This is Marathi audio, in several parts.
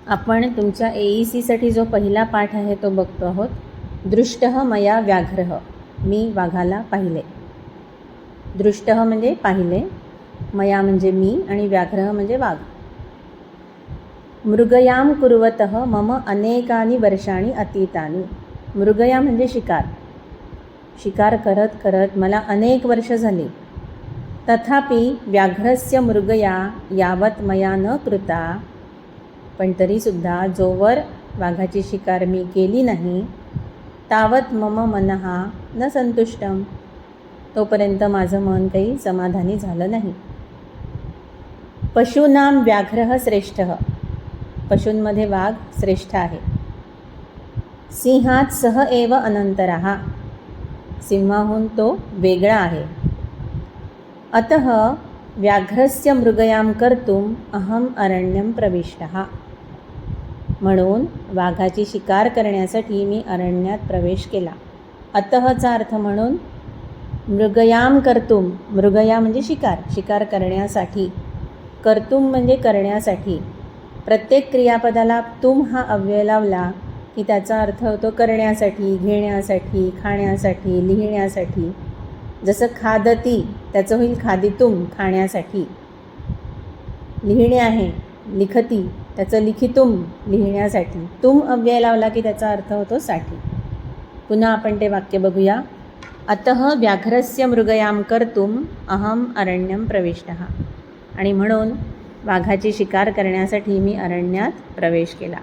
आपण तुमच्या AECसाठी जो पहिला पाठ आहे तो बघतो आहोत. दृष्टः मया व्याघ्रः, मी वाघाला पाहिले. दृष्टः म्हणजे पाहिले, मया म्हणजे मी आणि व्याघ्रः म्हणजे वाघ. मृगयाम कुर्वतः मम अनेकानि वर्षाणि अतीतानि. मृगया म्हणजे शिकार. शिकार करत करत मला अनेक वर्ष झाली. तथापि व्याघ्रस्य मृगया यावत मया न कृता. पण तरीसुद्धा जोवर वाघाची शिकार मी केली नाही तावत मम मनः न संतुष्टम, तोपर्यंत माझं मन काही समाधानी झालं नाही. पशूनां व्याघ्रः श्रेष्ठः, पशूंमध्ये वाघ श्रेष्ठ आहे. सिंहात सह एव अनंतरः, सिंहाहून तो वेगळा आहे. अतः व्याघ्रस्य मृगयां कर्तुम अहम अरण्यम प्रविष्टः. म्हणून वाघाची शिकार करण्यासाठी मी अरण्यात प्रवेश केला. अतःचा अर्थ म्हणून मृगयाम कर्तुम, मृगया म्हणजे शिकार, शिकार करण्यासाठी. कर्तुम म्हणजे करण्यासाठी. प्रत्येक क्रियापदाला तुम हा अव्यय लावला की त्याचा अर्थ होतो करण्यासाठी, घेण्यासाठी, खाण्यासाठी, लिहिण्यासाठी. जसं खादती त्याचं होईल खादितुम, खाण्यासाठी. लिहिणे आहे, लिखती त्याचं लिखितुम, लिहिण्यासाठी. तुम अव्यय लावला की त्याचा अर्थ होतो साठी. पुन्हा आपण ते वाक्य बघूया. अतः व्याघ्रस्य मृगयाम कर्तुम अहम अरण्यम प्रविष्टः. आणि म्हणून वाघाची शिकार करण्यासाठी मी अरण्यात प्रवेश केला.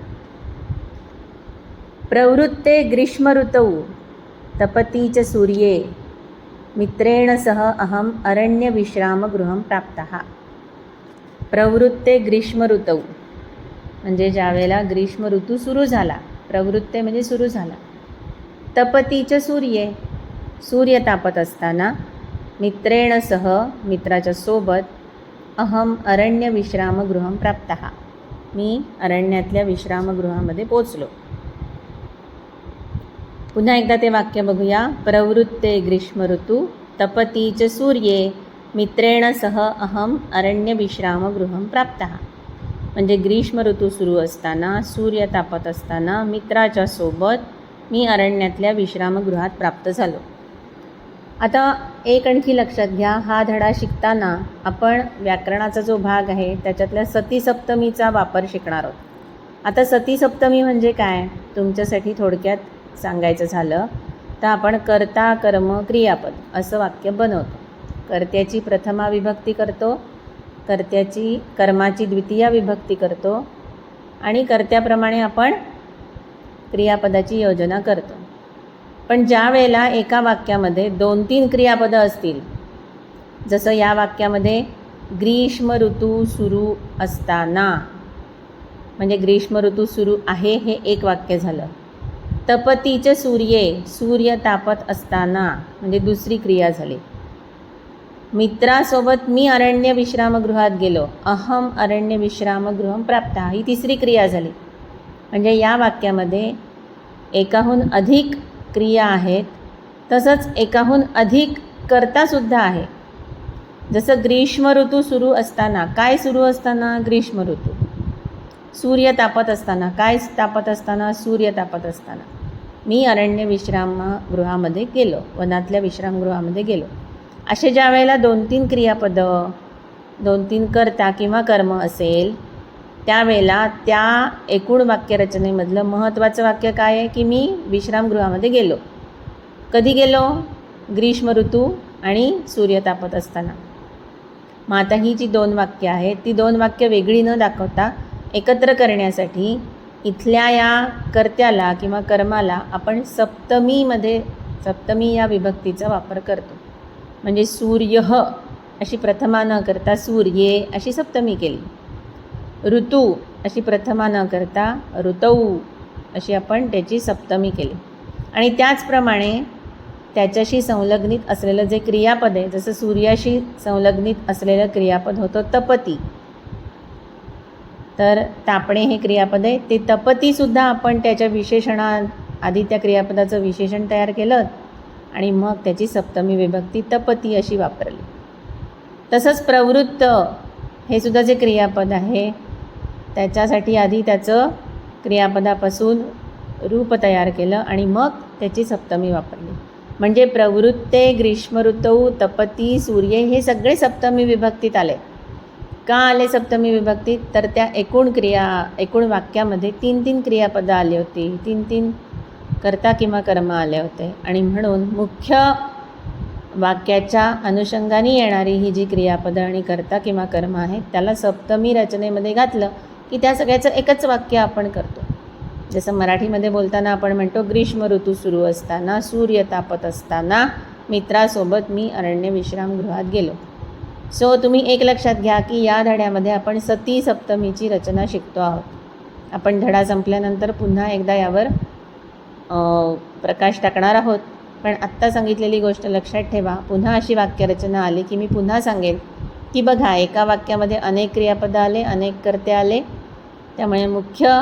प्रवृत्ते ग्रीष्म ऋतौ तपती च सूर्ये मित्रेण सह अहम अरण्य विश्रामगृहं प्राप्तः. प्रवृत्ते ग्रीष्म ऋतौ म्हणजे ज्यावेळेला ग्रीष्म ऋतू सुरू झाला. प्रवृत्ते म्हणजे सुरू झाला. तपतीच सूर्ये, सूर्य तापत असताना. मित्रेण सह, मित्राच्या सोबत. अहम अरण्य विश्रामगृहं प्राप्तः, मी अरण्यातल्या विश्रामगृहामध्ये पोचलो. पुन्हा एकदा ते वाक्य बघूया. प्रवृत्ते ग्रीष्म ऋतू तपतीच सूर्ये मित्रेण सह अहम अरण्य विश्रामगृहं प्राप्तः. म्हणजे ग्रीष्म ऋतू सुरू असताना, सूर्य तापत असताना मित्राच्या सोबत मी अरण्यातल्या विश्रामगृहात प्राप्त झालो. आता एक आणखी लक्षात घ्या, हा धडा शिकताना आपण व्याकरणाचा जो भाग आहे त्याच्यातल्या सतीसप्तमीचा वापर शिकणार आहोत. आता सतीसप्तमी म्हणजे काय तुमच्यासाठी थोडक्यात सांगायचं झालं तर आपण कर्ता कर्म क्रियापद असं वाक्य बनवतो. कर्त्याची प्रथमा विभक्ती करतो, कर्त्याची कर्माची द्वितीया विभक्ती करतो आणि कर्त्याप्रमाणे आपण क्रियापदाची योजना करतो. पण ज्या वेळेला एका वाक्यामध्ये 2-3 क्रियापदं असतील, जसं या वाक्यामध्ये ग्रीष्म ऋतू सुरू असताना म्हणजे ग्रीष्म ऋतू सुरू आहे हे एक वाक्य झालं. तपतीच सूर्ये, सूर्य तापत असताना म्हणजे दुसरी क्रिया झाली. मित्रासोबत मी अरण्य विश्रामगृहात गेलो, अहम अरण्य विश्रामगृहं प्राप्त, ही तिसरी क्रिया झाली. म्हणजे या वाक्यामध्ये एकाहून अधिक क्रिया आहेत, तसंच एकाहून अधिक कर्तासुद्धा आहे. जसं ग्रीष्म ऋतू सुरू असताना, काय सुरू असताना? ग्रीष्म ऋतू. सूर्य तापत असताना, काय तापत असताना? सूर्य तापत असताना. मी अरण्य विश्रामगृहामध्ये गेलो, वनातल्या विश्रामगृहामध्ये गेलो. असे ज्या वेळेला 2-3 क्रियापदं, 2-3 कर्ता किंवा कर्म असेल त्यावेळेला त्या एकूण वाक्यरचनेमधलं महत्त्वाचं वाक्य काय आहे की मी विश्रामगृहामध्ये गेलो. कधी गेलो? ग्रीष्म ऋतू आणि सूर्य तापत असताना. मग आता ही जी 2 वाक्य आहेत ती 2 वाक्य वेगळी न दाखवता एकत्र करण्यासाठी इथल्या या कर्त्याला किंवा कर्माला आपण सप्तमीमध्ये, सप्तमी या विभक्तीचा वापर करतो. म्हणजे सूर्यः अशी प्रथमा न करता सूर्ये अशी सप्तमी केली. ऋतू अशी प्रथमा न करता ऋतौ अशी आपण त्याची सप्तमी केली. आणि त्याचप्रमाणे त्याच्याशी संलग्नित असलेलं जे क्रियापद आहे, जसं सूर्याशी संलग्नित असलेलं क्रियापद होतं तपती, तर तापणे हे क्रियापद आहे. ते तपतीसुद्धा आपण त्याच्या विशेषणा आधी त्या क्रियापदाचं विशेषण तयार केलं आणि मग त्याची सप्तमी विभक्ती तपती अशी वापरली. तसंच प्रवृत्त हे सुद्धा जे क्रियापद आहे त्याच्यासाठी आधी त्याचं क्रियापदापासून रूप तयार केलं आणि मग त्याची सप्तमी वापरली. म्हणजे प्रवृत्ते ग्रीष्म ऋतू तपती सूर्य हे सगळे सप्तमी विभक्तीत आले. का आले सप्तमी विभक्तीत? तर त्या एकूण वाक्यामध्ये 3 क्रियापदं आली होती, 3 कर्ता किंवा कर्म आले होते आणि म्हणून मुख्य वाक्याच्या अनुषंगाने येणारी ही जी क्रियापदं आणि कर्ता किंवा कर्म आहेत त्याला सप्तमी रचनेमध्ये घातलं की त्या सगळ्याचं एकच वाक्य आपण करतो. जसं मराठीमध्ये बोलताना आपण म्हणतो ग्रीष्म ऋतू सुरू असताना, सूर्य तापत असताना मित्रासोबत मी अरण्य विश्रामगृहात गेलो. सो तुम्ही एक लक्षात घ्या की या धड्यामध्ये आपण सती सप्तमीची रचना शिकतो आहोत. आपण धडा संपल्यानंतर पुन्हा एकदा यावर प्रकाश टाकणार आहोत. पण आत्ता सांगितलेली गोष्ट लक्षात ठेवा. पुन्हा अशी वाक्यरचना आली की मी पुन्हा सांगेन की बघा एका वाक्यामध्ये अनेक क्रियापदं आले, अनेक कर्ते आले. त्यामुळे मुख्य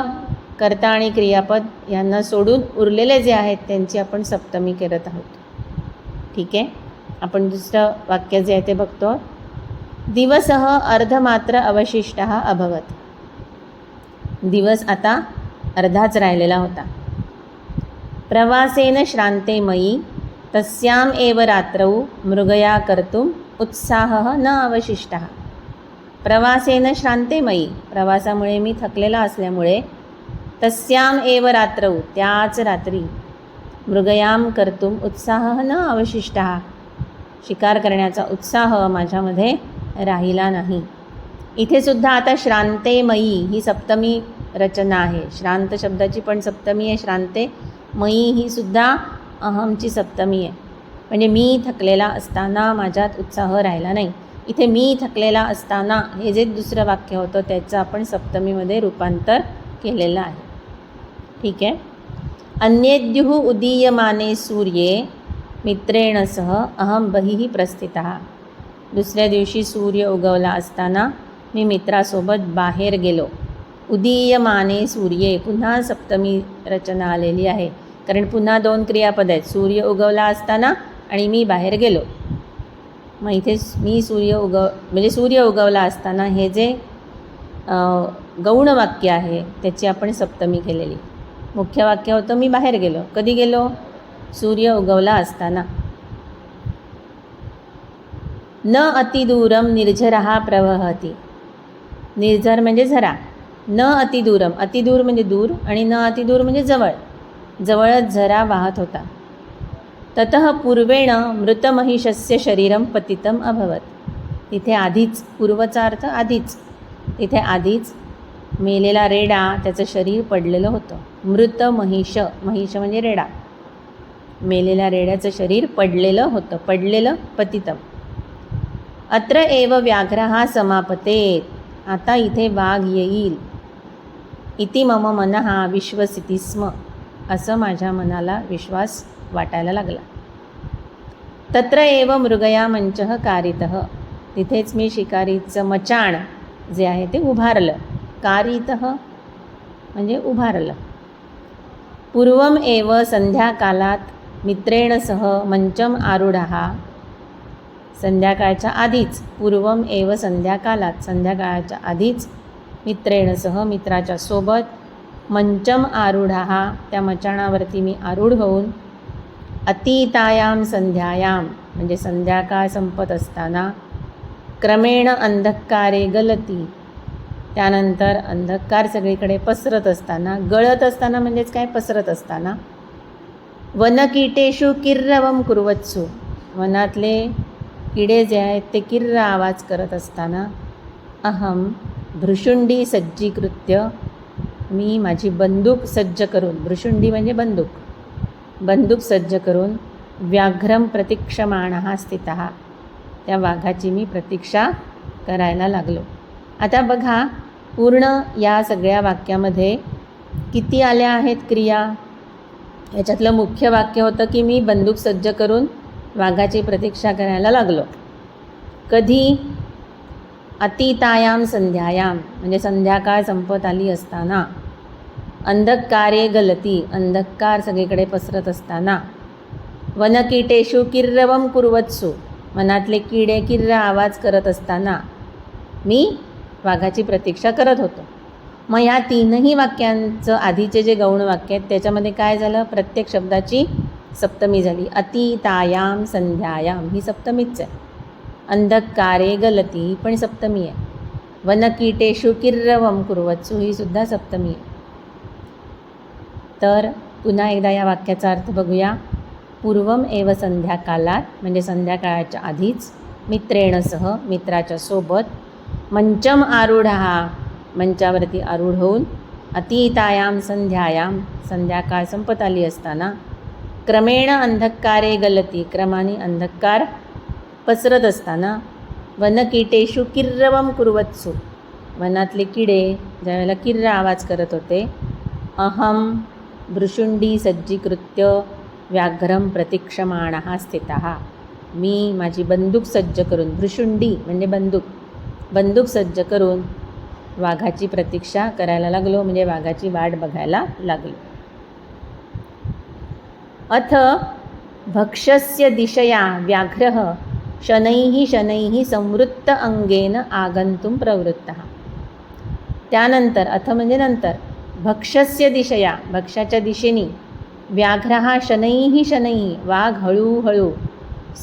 कर्ता आणि क्रियापद यांना सोडून उरलेले जे आहेत त्यांची आपण सप्तमी करत आहोत. ठीक आहे. आपण दुसरं वाक्य जे आहे ते बघतो. दिवसः अर्धमात्र अवशिष्टः अभवत. दिवस आता अर्धाच राहिलेला होता. प्रवासेन श्रान्ते मयि तस्याम एव रात्रौ मृगया कर्तुम उत्साहः न अवशिष्टः. प्रवासेन श्रान्ते मयि, प्रवासामुळे मी थकलेला असल्यामुळे, तस्याम एव रात्रौ, त्याच रात्री, मृगयाम कर्तुम उत्साहः न अवशिष्टः, शिकार करण्याचा उत्साह माझ्यामध्ये राहिला नाही. इथे सुद्धा आता श्रान्ते मयी ही सप्तमी रचना आहे. श्रांत शब्दाची पण सप्तमी आहे श्रान्ते. मयी ही सुद्धा अहमची सप्तमी आहे. म्हणजे मी थकलेला असताना माझ्यात उत्साह राहिला नाही. इथे मी थकलेला असताना हे जे दुसरं वाक्य होतं त्याचं आपण सप्तमीमध्ये रूपांतर केलेलं आहे. ठीक आहे. अन्येद्युः उदीयमाने सूर्ये मित्रेण सह अहम बहिः प्रस्थितः. दुसऱ्या दिवशी सूर्य उगवला असताना मी मित्रासोबत बाहेर गेलो. उदीयमाने सूर्ये, पुन्हा सप्तमी रचना आलेली आहे. कारण पुन्हा 2 क्रियापद आहेत. सूर्य उगवला असताना आणि मी बाहेर गेलो. मग इथे मी सूर्य उगवला असताना हे जे गौण वाक्य आहे त्याची आपण सप्तमी केलेली. मुख्य वाक्य होतं मी बाहेर गेलो. कधी गेलो? सूर्य उगवला असताना. न अतिदूरम निर्झरः प्रवहति. निर्झर म्हणजे झरा. न अतिदूरम, अतिदूर म्हणजे दूर आणि न अतिदूर म्हणजे जवळ. जवळच झरा वाहत होता. ततः पूर्वेण मृतमहिषस्य शरीरम पतितम अभवत. तिथे आधीच, पूर्वचा अर्थ आधीच, तिथे आधीच मेलेला रेडा त्याचं शरीर पडलेलं होतं. मृत महिष, महिष म्हणजे रेडा. मेलेल्या रेड्याचं शरीर पडलेलं होतं. पडलेलं पतितम. अत्र एव व्याघ्रः समापतेत. आता इथे वाघ येईल. इति मम मनः विश्वसिति स्म. असं माझ्या मनाला विश्वास वाटायला लागला. तत्र एव मृगया मंचः कारितः. तिथेच मी शिकारीचं मचाण जे आहे ते उभारलं. कारितः म्हणजे उभारलं. पूर्वम एव संध्याकालात मित्रेण सह मंचम आरूढः. संध्याकाळच्या आधीच, पूर्वम एव संध्याकालात, संध्याकाळच्या आधीच मित्रेण सह, मित्राच्या सोबत, मंचम आरूढः, त्या मचाणावरती मी आरूढ होऊन, अतीतायाम संध्यायाम म्हणजे संध्याकाळ संपत असताना, क्रमेण अंधकारे गलती, त्यानंतर अंधकार सगळीकडे पसरत असताना, गळत असताना म्हणजेच काय, पसरत असताना, वनकीटेषु किर्रवम कुर्वत्सु, वनातले किडे जे आहेत ते किर्र आवाज करत असताना, अहम भ्रुशुंडी सज्जीकृत्य, मी माझी बंदूक सज्ज करून, भ्रुशुंडी म्हणजे बंदूक, बंदूक सज्ज करून, व्याघ्रम प्रतीक्षमाणः स्थितः, त्या वाघाची मी प्रतीक्षा करायला लागलो. आता बघा पूर्ण या सगळ्या वाक्यामध्ये किती आल्या आहेत क्रिया. याच्यातलं मुख्य वाक्य होतं की मी बंदूक सज्ज करून वाघाची प्रतीक्षा करायला लागलो. कधी? अतीतायाम संध्यायाम म्हणजे संध्याकाळ संपत आली असताना, अंधकारे गलती, अंधकार सगळीकडे पसरत असताना, वनकीटेषु किर्रवम कुर्वत्सु, मनातले किडे किर्र आवाज करत असताना मी वाघाची प्रतीक्षा करत होतो. मग या तीनही वाक्यांचं आधीचे जे गौण वाक्य आहेत त्याच्यामध्ये काय झालं, प्रत्येक शब्दाची सप्तमी झाली. अतीतायाम संध्यायाम ही सप्तमीच आहे. अंधकारे गलती ही पण सप्तमी आहे. वनकीटेषु किर्रवम कुर्वत्सु ही सुद्धा सप्तमी आहे. तर पुन्हा एकदा या वाक्याचा अर्थ बघूया. पूर्वम एव संध्याकालात म्हणजे संध्याकाळाच्या आधीच, मित्रेणसह मित्राच्या सोबत, मंचम आरूढा मंचावरती आरूढ होऊन, अतीतायाम संध्यायाम संध्याकाळ संपत आली असताना, क्रमेण अंधकारे गलती क्रमाने अंधकार पसरत असताना, वनकीटेषु किर्रवम कुर्वत्सु वनातले किडे ज्यावेळेला किर्र आवाज करत होते, अहम भ्रुशुंडी सज्जीकृत्य व्याघ्रम प्रतीक्षमाणः स्थितः मी माझी बंदूक सज्ज करून, भ्रुशुंडी म्हणजे बंदूक सज्ज करून वाघाची प्रतीक्षा करायला लागलो, म्हणजे वाघाची वाट बघायला लागलो. अथ भक्ष्यस्य दिशया व्याघ्रः शनैः संवृत्त अंगेन आगंतुम प्रवृत्तः. त्यानंतर अथ म्हणजे नंतर, भक्ष्यस्य दिशया भक्ष्याच्या दिशेने, व्याघ्रः शनैः वाघ हळूहळू,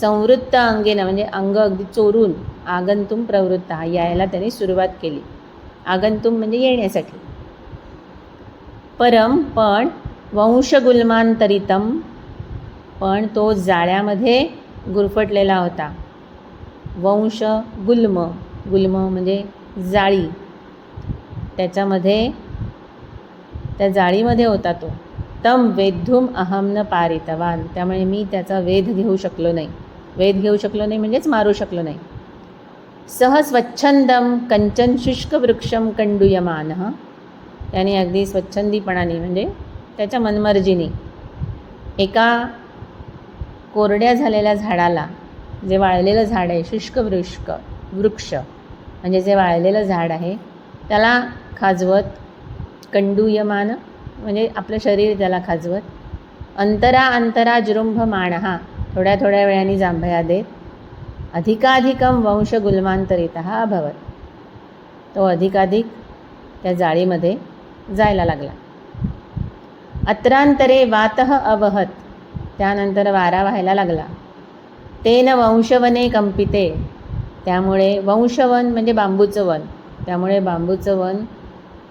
संवृत्त अंगेन म्हणजे अंग अगदी चोरून, आगंतुम प्रवृत्तः यायला त्याने सुरुवात केली. आगंतुम म्हणजे येण्यासाठी. परम पण, वंशगुल्मांतरितम पण तो जाळ्यामध्ये गुरफटलेला होता. वंश गुल्म म्हणजे जाळी, त्याच्यामध्ये त्या जाळीमध्ये होता तो. तम वेद्धुम अहम न पारितवान त्यामुळे मी त्याचा वेध घेऊ शकलो नाही म्हणजेच मारू शकलो नाही. सह स्वच्छंदम कंचन शुष्कवृक्षम कंडूयमानः त्याने अगदी स्वच्छंदीपणाने म्हणजे त्याच्या मनमर्जीने एका कोरड्या झालेल्या झाडाला, जे वाळलेलं झाड आहे, शुष्क वृक्ष म्हणजे जे वाळलेलं झाड आहे त्याला खाजवत, कंडूयमान म्हणजे आपलं शरीर त्याला खाजवत, अंतरा जृंभमाणः थोड्या वेळाने जांभया देत, अधिकाधिकम वंश गुल्मांतरितः अभवत तो अधिकाधिक त्या जाळीमध्ये जायला लागला. अत्रांतरे वातः अवहत त्यानंतर वारा व्हायला लागला. तेन वंशवने कंपिते त्यामुळे, वंशवन म्हणजे बांबूचं वन, त्यामुळे बांबूचं वन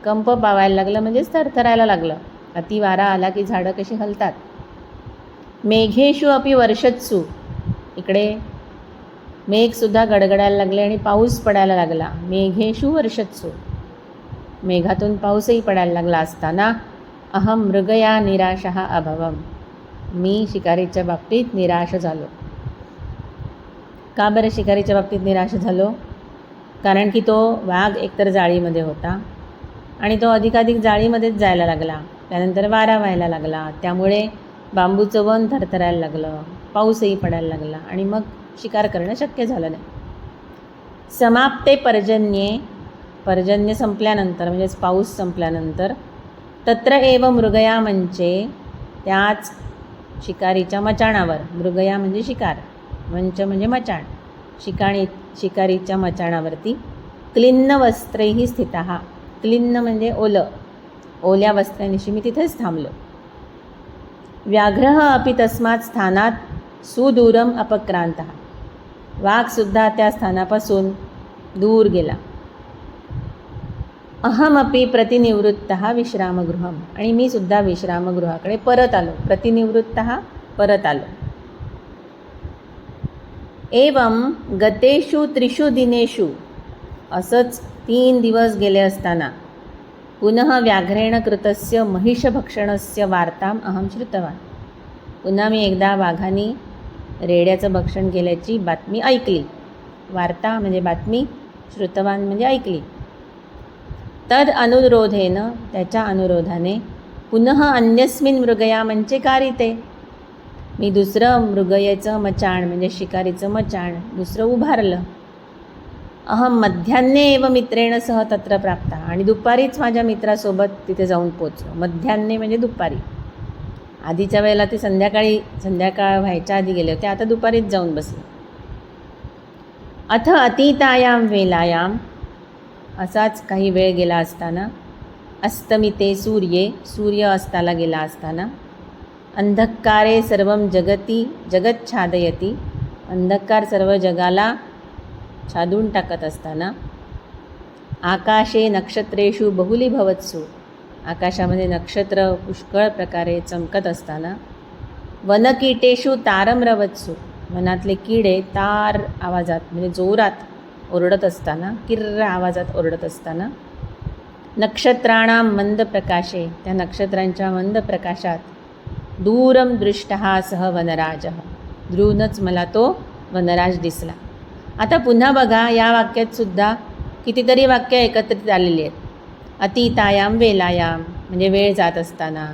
कंप पावायला लागलं म्हणजेच थरथरायला लागलं. अति वारा आला की झाडं कशी हलतात. मेघेषु अपि वर्षत्सु इकडे मेघसुद्धा गडगडायला लागले आणि पाऊस पडायला लागला. मेघेषु वर्षत्सु मेघातून पाऊसही पडायला लागला असताना, अहम मृगया निराशः अभवम मी शिकारीच्या बाबतीत निराश झालो. का बरं शिकारीच्या बाबतीत निराश झालो? कारण की तो वाघ एकतर जाळीमध्ये होता आणि तो अधिकाधिक जाळीमध्येच जायला लागला. त्यानंतर वारा व्हायला लागला, त्यामुळे बांबूचं वन थरथरायला लागलं, पाऊसही पडायला लागला आणि मग शिकार करणं शक्य झालं नाही. समाप्ते पर्जन्य संपल्यानंतर म्हणजेच पाऊस संपल्यानंतर, तत्र एव मृगया मंचे त्याच शिकारीच्या मचाणावर, मृगया म्हणजे शिकार, मंच म्हणजे मचाण, शिकारीच्या मचाणावरती, क्लिन्न वस्त्रैः स्थितः क्लिन्न म्हणजे ओल्या वस्त्रांनिशी मी तिथेच थांबलो. व्याघ्रः अपि तस्मात् स्थानात् सुदूरम अपक्रांतः वाघसुद्धा त्या स्थानापासून दूर गेला. अहमपि प्रतिनिवृत्तः विश्रामगृहम आणि मी सुद्धा विश्रामगृहाकडे परत आलो. प्रतिनिवृत्तः परत आलो. एवं गतेषु 3 दिनेषु असंच 3 दिवस गेले असताना, पुनः व्याघ्रेण कृतस्य महिषभक्षणस्य वार्ताम अहम श्रुतवान पुन्हा मी एकदा वाघाने रेड्याचं भक्षण केल्याची बातमी ऐकली. वार्ता म्हणजे बातमी, श्रुतवान म्हणजे ऐकली. तद अनुरोधेन त्याच्या अनुरोधाने, पुनः अन्यस्मिन् मृगया मंचे कारिते मी दुसरं मृगयेचं मचाण म्हणजे शिकारीचं मचाण दुसरं उभारलं. अहम मध्यान्हे एव मित्रेण सह तत्र प्राप्ता आणि दुपारीच माझ्या मित्रासोबत तिथे जाऊन पोचलो. मध्यान्हे म्हणजे दुपारी. आधीच्या वेळेला ते संध्याकाळ व्हायच्या आधी गेले होते, आता दुपारीच जाऊन बसले. अथ अतीतायाम वेलायाम असाच काही वेळ गेला असताना, अस्तमिते सूर्ये, सूर्य अस्ताला गेला असताना. अंधकारे सर्वं जगती जगच्छादयती, अंधकार सर्व जगाला छादून टाकत असताना. आकाशे नक्षत्रेषु बहुलीभवत्सु, आकाशामध्ये नक्षत्र पुष्कळ प्रकारे चमकत असताना. वनकीटेषु तारम्रवत्सु, वनातले किडे तार आवाजात म्हणजे जोरात ओरडत असताना, किर्र आवाजात ओरडत असताना. नक्षत्राणां मंद प्रकाशे, त्या नक्षत्रांच्या मंद प्रकाशात. दूरं दृष्टः सह वनराजः, दूरूनच मला तो वनराज दिसला. आता पुन्हा बघा, या वाक्यात सुद्धा कितीतरी वाक्य एकत्रित आलेली आहेत. अतीतायाम वेलायाम म्हणजे वेळ जात असताना.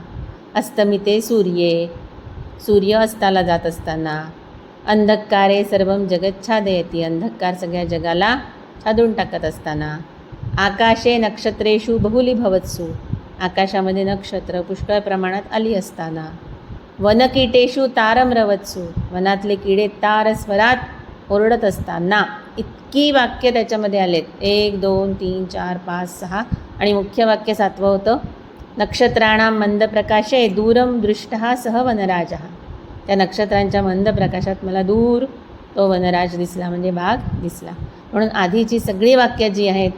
अस्तमिते सूर्ये, सूर्य अस्ताला जात असताना. अंधकारे सर्वं जगच्छादयती, अंधकार सगळ्या जगाला छादून टाकत असताना. आकाशे नक्षत्रेषु बहुलीभवत्सु, आकाशामध्ये नक्षत्र पुष्कळ प्रमाणात आली असताना. वनकीटेषु तारम्रवत्सु, वनातले किडे तार स्वरात ओरडत असताना. इतकी वाक्य त्याच्यामध्ये आलेत. 1 2 3 4 5 6 आणि मुख्य वाक्य 7वं होतं. नक्षत्राणां मंद प्रकाशे दूरं दृष्टः सह वनराजः, त्या नक्षत्रांच्या मंद प्रकाशात मला दूर तो वनराज दिसला म्हणजे वाघ दिसला. म्हणून आधीची सगळी वाक्य जी आहेत,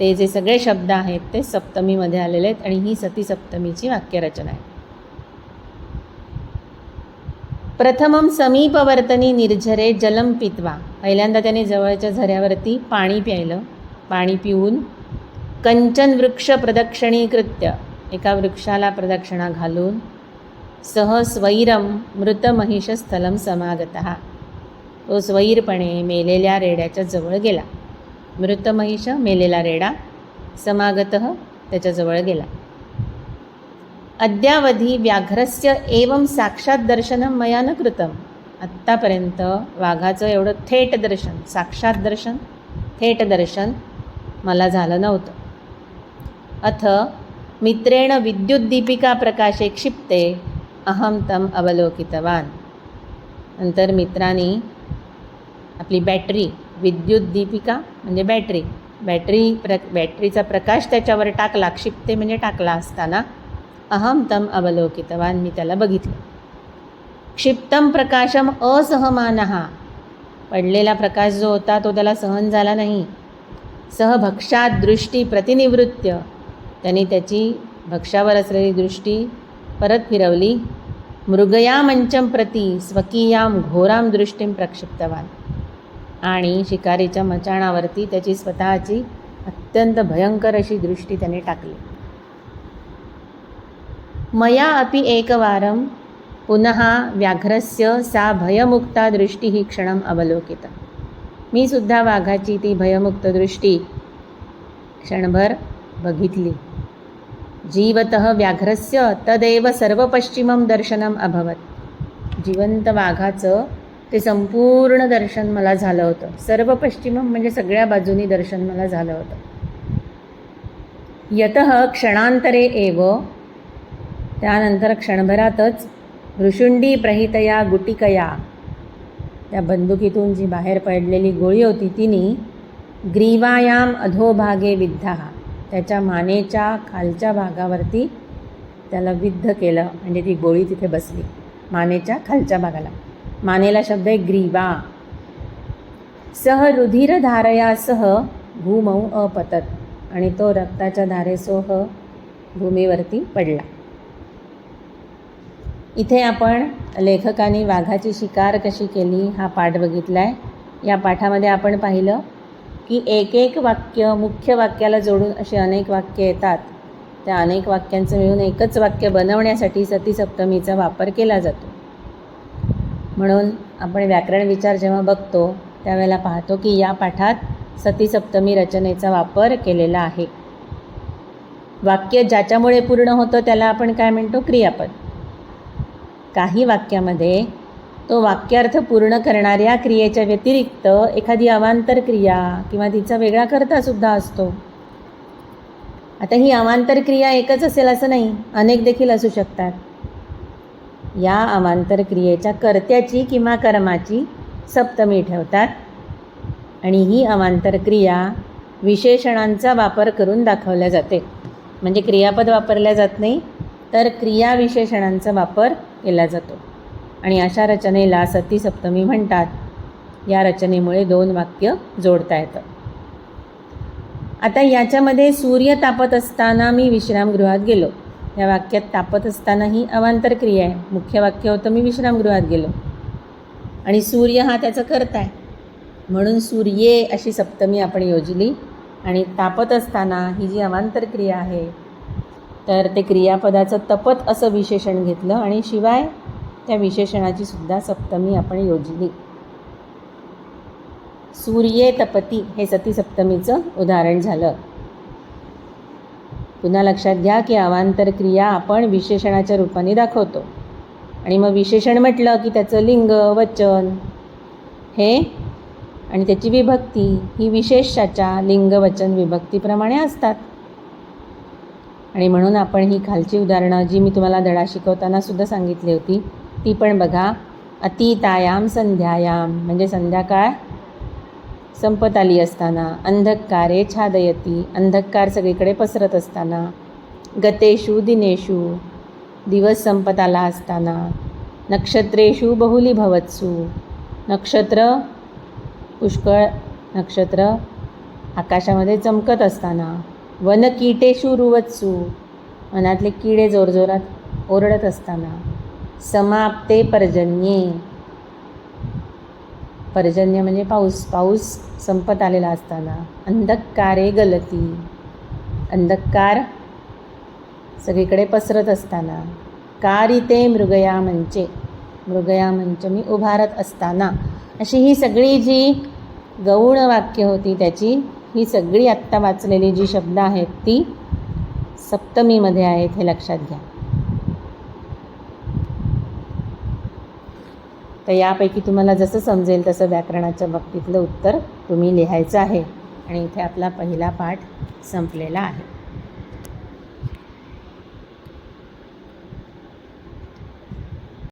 ते जे सगळे शब्द आहेत ते सप्तमीमध्ये आलेले आहेत आणि ही सती सप्तमीची वाक्यरचना आहे. प्रथमं समीपवर्तनी निर्झरे जलम पित्वा, पहिल्यांदा त्याने जवळच्या झऱ्यावरती पाणी प्यायलं. पाणी पिऊन कंचन वृक्ष प्रदक्षिणीकृत्य, एका वृक्षाला प्रदक्षिणा घालून. सह स्वैरम मृतमहिषस्थलं समागतः, तो स्वैरपणे मेलेल्या रेड्याच्या जवळ गेला. मृतमहिष मेलेला रेडा, समागतः त्याच्याजवळ गेला. अद्यावधी व्याघ्रस्य एवं साक्षात दर्शनं मया न कृतं, आत्तापर्यंत वाघाचं एवढं थेट दर्शन, साक्षात दर्शन, थेट दर्शन मला झालं नव्हतं. अथ मित्रेण विद्युद्दीपिका प्रकाशे क्षिप्ते अहम तम अवलोकितवान, नंतर मित्रांनी आपली बॅटरी, विद्युद्दीपिका म्हणजे बॅटरीचा प्रकाश त्याच्यावर टाकला. क्षिप्ते म्हणजे टाकला असताना. अहम तम अवलोकितवान, मी त्याला बघितलं. क्षिप्तम प्रकाशम असहमानः, पडलेला प्रकाश जो होता तो त्याला सहन झाला नाही. सह भक्षात दृष्टी प्रतिनिवृत्य, त्यांनी त्याची भक्ष्यावर असलेली दृष्टी परत फिरवली. मृगया मंचम प्रती स्वकीयाम घोराम दृष्टीम प्रक्षिप्तवान, आणि शिकारीच्या मचाणावरती त्याची स्वतःची अत्यंत भयंकर अशी दृष्टी त्याने टाकली. मया अपि एकवारं पुनः व्याघ्रस्य सा भयमुक्ता दृष्टी क्षणम अवलोकिता, मी सुद्धा वाघाची ती भयमुक्त दृष्टी क्षणभर बघितली. जीवतः व्याघ्रस्य तदेव सर्वपश्चिमं दर्शनम अभवत, जिवंत वाघाचं ते संपूर्ण दर्शन मला झालं होतं. सर्वपश्चिमम म्हणजे सगळ्या बाजूनी दर्शन मला झालं होतं. यतः क्षणांतरे एव, त्यानंतर क्षणभरातच भृशुंडी प्रहितया गुटिकया, त्या बंदुकीतून जी बाहेर पडलेली गोळी होती तिने ग्रीवायाम अधोभागे विद्धा, त्याच्या मानेच्या खालच्या भागावरती त्याला विद्ध केलं, म्हणजे ती गोळी तिथे बसली मानेच्या खालच्या भागाला. मानेला शब्द आहे ग्रीवा. सह रुधिरधारया सह भूमौ अपतत, आणि तो रक्ताच्या धारेसह भूमीवरती पडला. इथे आपण लेखकाने वाघाची शिकार कशी केली हा पाठ बघितला आहे. या पाठामध्ये आपण पाहिलं की एक एक वाक्य मुख्य वाक्याला जोडून अशी अनेक वाक्य येतात. त्या अनेक वाक्यांचं मिळून एकच वाक्य बनवण्यासाठी सती सप्तमीचा वापर केला जातो. म्हणून आपण व्याकरण विचार जेव्हा बघतो त्यावेळेला पाहतो की या पाठात सती सप्तमी रचनेचा वापर केलेला आहे. वाक्य ज्याच्यामुळे पूर्ण होतं त्याला आपण काय म्हणतो? क्रियापद. काही वाक्यामध्ये तो वाक्यार्थ पूर्ण करणाऱ्या क्रियेच्या व्यतिरिक्त एखादी अवांतर क्रिया किंवा तिचा वेगळा कर्तासुद्धा असतो. आता ही अवांतर क्रिया एकच असेल असं नाही, अनेक देखील असू शकतात. या अवांतर क्रियेच्या कर्त्याची किंवा कर्माची सप्तमी ठेवतात आणि ही अवांतर क्रिया विशेषणांचा वापर करून दाखवल्या जाते. म्हणजे क्रियापद वापरल्या जात नाही, तर क्रियाविशेषणांचा वापर केला जातो. आणि अशा रचनेला सती सप्तमी म्हणतात. या रचनेमुळे 2 वाक्य जोडता येतं. आता याच्यामध्ये सूर्य तापत असताना मी विश्रामगृहात गेलो. या वाक्यात तापत असताना ही अवांतर क्रिया आहे. मुख्य वाक्य होतं मी विश्रामगृहात गेलो आणि सूर्य हा त्याचं कर्ता आहे, म्हणून सूर्ये अशी सप्तमी आपण योजली. आणि तापत असताना ही जी अवांतर क्रिया आहे, तर ते क्रियापदाचं तपत असं विशेषण घेतलं आणि शिवाय त्या विशेषणाची सुद्धा सप्तमी आपण योजली. सूर्ये तपती हे सती सप्तमीचं उदाहरण झालं. पुन्हा लक्षात घ्या की अवांतर क्रिया आपण विशेषणाच्या रूपाने दाखवतो. आणि मग विशेषण म्हटलं की त्याचं लिंग, वचन हे आणि त्याची विभक्ती ही विशेषाच्या लिंग, वचन, विभक्तीप्रमाणे असतात. आणि म्हणून आपण ही खालची उदाहरणं जी मी तुम्हाला धडा शिकवताना सुद्धा सांगितली होती ती पण बघा. अतीतायाम संध्यायाम म्हणजे संध्याकाळ संपत आली असताना, अंधकारे छादयती अंधकार सगळीकडे पसरत असताना, गतेषु दिनेषु दिवस संपत आला असताना, नक्षत्रेषु बहुली भवत्सु नक्षत्र पुष्कळ नक्षत्र आकाशामध्ये चमकत असताना, वनकीटेषु रुवत्सु वनातले किडे जोरजोरात ओरडत असताना, समाप्ते पर्जन्ये पर्जन्य म्हणजे पाऊस संपत आलेला असताना, अंधकारे गलती अंधकार सगळीकडे पसरत असताना, कारिते मृगया मंच मी उभारत असताना, अशी ही सगळी जी गौण वाक्य होती त्याची ही सगळी आत्ता वाचलेली जी शब्द आहेत ती सप्तमीमध्ये आहेत, हे लक्षात घ्या. तर यापैकी तुम्हाला जसं समजेल तसं व्याकरणाच्या बाबतीतलं उत्तर तुम्ही लिहायचं आहे. आणि इथे आपला पहिला पाठ संपलेला आहे.